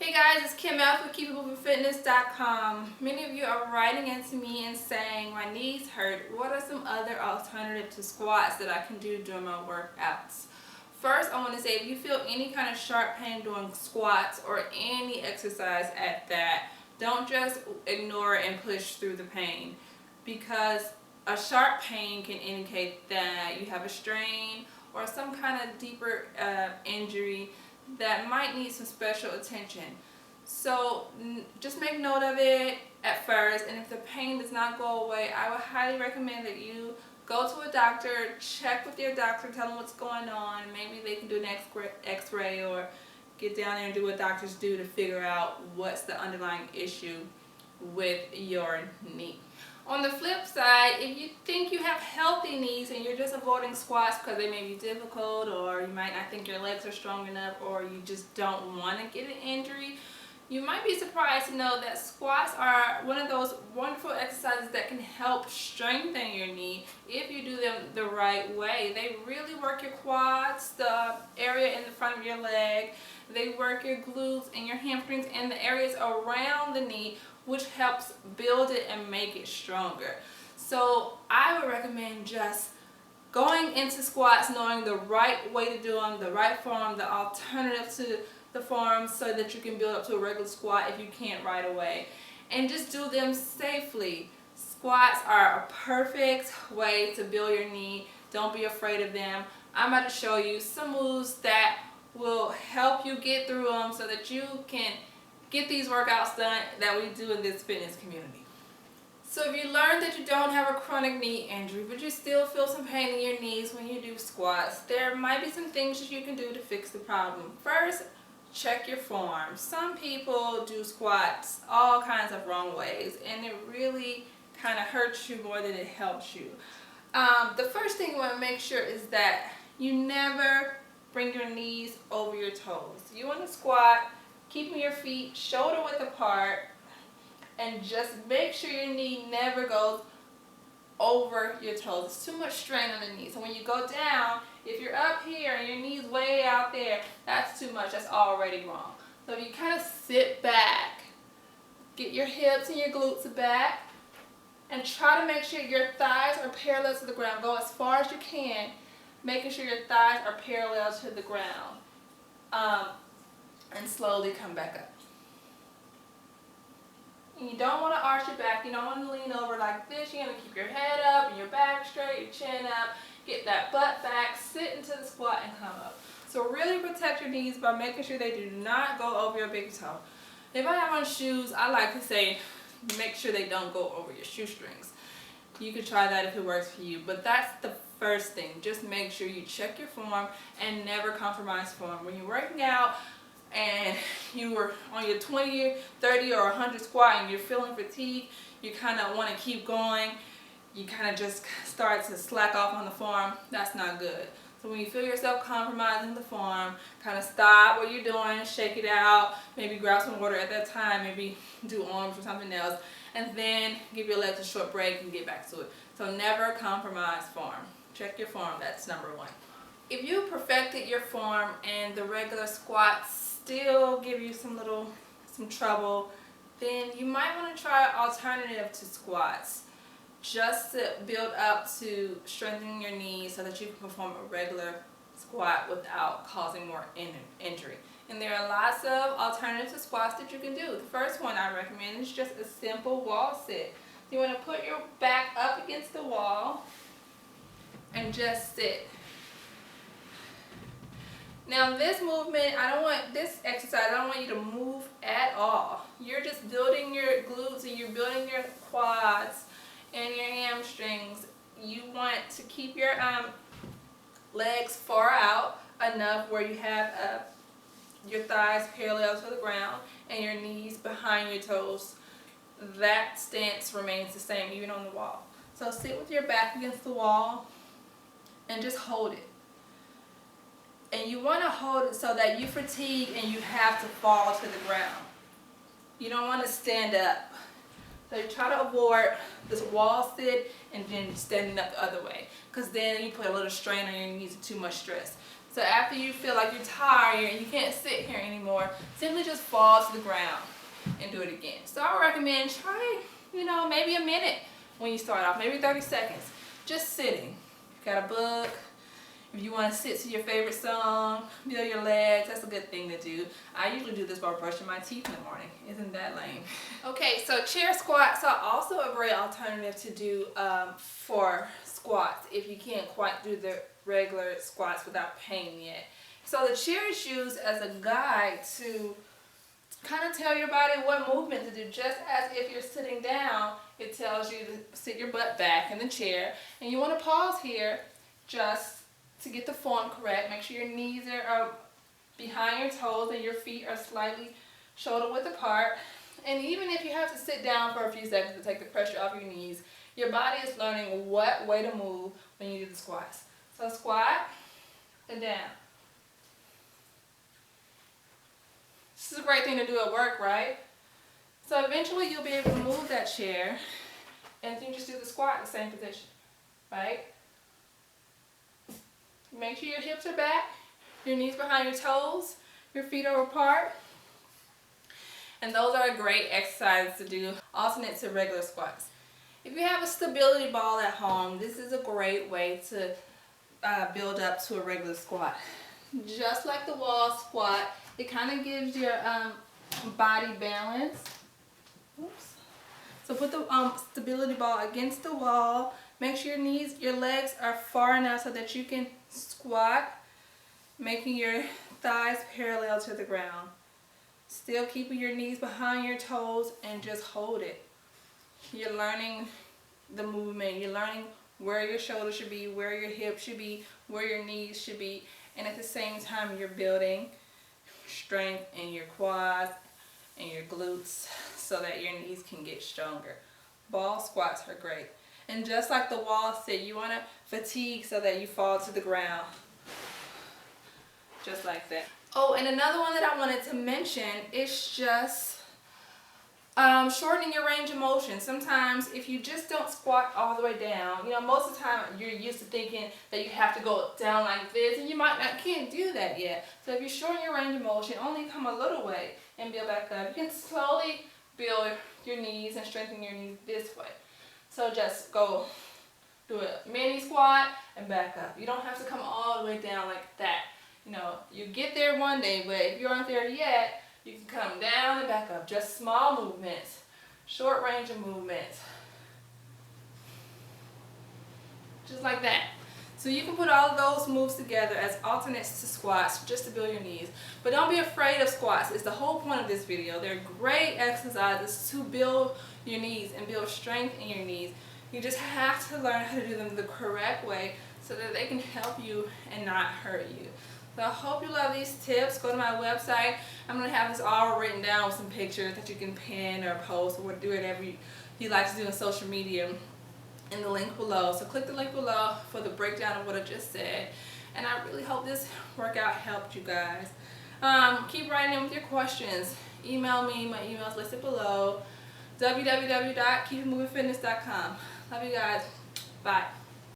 Hey guys, it's Kim F with KeepItMovingFitness.com. Many of you are writing into me and saying my knees hurt. What are some other alternatives to squats that I can do during my workouts? First, I want to say if you feel any kind of sharp pain doing squats or any exercise at that, don't just ignore it and push through the pain, because a sharp pain can indicate that you have a strain or some kind of deeper injury that might need some special attention. So just make note of it at first, and if the pain does not go away, I would highly recommend that you go to a doctor, check with your doctor, tell them what's going on. Maybe they can do an x-ray or get down there and do what doctors do to figure out what's the underlying issue with your knee. On the flip side, if you think you have healthy knees and you're just avoiding squats because they may be difficult, or you might not think your legs are strong enough, or you just don't want to get an injury, you might be surprised to know that squats are one of those wonderful exercises that can help strengthen your knee if you do them the right way. They really work your quads, the area in the front of your leg. They work your glutes and your hamstrings and the areas around the knee, which helps build it and make it stronger. So I would recommend just going into squats knowing the right way to do them, the right form, the alternative to the form, so that you can build up to a regular squat if you can't right away. And just do them safely. Squats are a perfect way to build your knee. Don't be afraid of them. I'm about to show you some moves that will help you get through them so that you can get these workouts done that we do in this fitness community. So if you learn that you don't have a chronic knee injury, but you still feel some pain in your knees when you do squats, there might be some things that you can do to fix the problem. First, check your form. Some people do squats all kinds of wrong ways, and it really kind of hurts you more than it helps you. The first thing you want to make sure is that you never bring your knees over your toes. You want to squat keeping your feet shoulder width apart, and just make sure your knee never goes over your toes. It's too much strain on the knee. So when you go down, if you're up here and your knee's way out there, that's too much. That's already wrong. So if you kind of sit back, get your hips and your glutes back, and try to make sure your thighs are parallel to the ground. Go as far as you can, making sure your thighs are parallel to the ground. And slowly come back up. And you don't want to arch your back. You don't want to lean over like this. You want to keep your head up and your back straight, your chin up. Get that butt back, sit into the squat and come up. So really protect your knees by making sure they do not go over your big toe. If I have on shoes, I like to say make sure they don't go over your shoestrings. You could try that if it works for you, but that's the first thing. Just make sure you check your form and never compromise form. When you're working out and you were on your 20, 30, or 100 squat and you're feeling fatigued, you kind of want to keep going, you kind of just start to slack off on the form. That's not good. So when you feel yourself compromising the form, kind of stop what you're doing, shake it out, maybe grab some water at that time, maybe do arms or something else, and then give your legs a short break and get back to it. So never compromise form. Check your form, that's number one. If you perfected your form and the regular squats still give you some trouble, then you might want to try an alternative to squats, just to build up to strengthening your knees so that you can perform a regular squat without causing more injury. And there are lots of alternatives to squats that you can do. The first one I recommend is just a simple wall sit. You want to put your back up against the wall and just sit. Now this movement, this exercise, I don't want you to move at all. You're just building your glutes and you're building your quads and your hamstrings. You want to keep your legs far out enough where you have your thighs parallel to the ground and your knees behind your toes. That stance remains the same even on the wall. So sit with your back against the wall and just hold it. And you want to hold it so that you fatigue and you have to fall to the ground. You don't want to stand up. So you try to avoid this wall sit and then standing up the other way, because then you put a little strain on your knees and too much stress. So after you feel like you're tired and you can't sit here anymore, simply just fall to the ground and do it again. So I would recommend try, maybe a minute when you start off, maybe 30 seconds. Just sitting. If you got a book, if you want to sit to your favorite song, build your legs, that's a good thing to do. I usually do this while brushing my teeth in the morning. Isn't that lame? Okay, so chair squats are also a great alternative to do for squats if you can't quite do the regular squats without pain yet. So the chair is used as a guide to kind of tell your body what movement to do. Just as if you're sitting down, it tells you to sit your butt back in the chair. And you want to pause here just to get the form correct. Make sure your knees are behind your toes and your feet are slightly shoulder width apart. And even if you have to sit down for a few seconds to take the pressure off your knees, your body is learning what way to move when you do the squats. So squat and down. This is a great thing to do at work, right? So eventually you'll be able to move that chair and then just do the squat in the same position, right? Make sure your hips are back, your knees behind your toes, your feet are apart. And those are a great exercise to do, alternate to regular squats. If you have a stability ball at home, this is a great way to build up to a regular squat. Just like the wall squat, it kind of gives your body balance. Oops. So put the stability ball against the wall. Make sure your legs are far enough so that you can squat, making your thighs parallel to the ground. Still keeping your knees behind your toes and just hold it. You're learning the movement. You're learning where your shoulders should be, where your hips should be, where your knees should be. And at the same time, you're building strength in your quads and your glutes so that your knees can get stronger. Ball squats are great. And just like the wall sit, you want to fatigue so that you fall to the ground. Just like that. Oh, and another one that I wanted to mention is just shortening your range of motion. Sometimes if you just don't squat all the way down, most of the time you're used to thinking that you have to go down like this, and you can't do that yet. So if you shorten your range of motion, only come a little way and build back up. You can slowly build your knees and strengthen your knees this way. So just go do a mini squat and back up. You don't have to come all the way down like that. You get there one day, but if you aren't there yet, you can come down and back up. Just small movements, short range of movements. Just like that. So you can put all of those moves together as alternates to squats just to build your knees. But don't be afraid of squats. It's the whole point of this video. They're great exercises to build your knees and build strength in your knees. You just have to learn how to do them the correct way so that they can help you and not hurt you. So I hope you love these tips. Go to my website. I'm going to have this all written down with some pictures that you can pin or post or do whatever you like to do on social media in the link below. So click the link below for the breakdown of what I just said. And I really hope this workout helped you guys. Keep writing in with your questions. Email me. My email is listed below. www.keepitmovingfitness.com. Love you guys. Bye.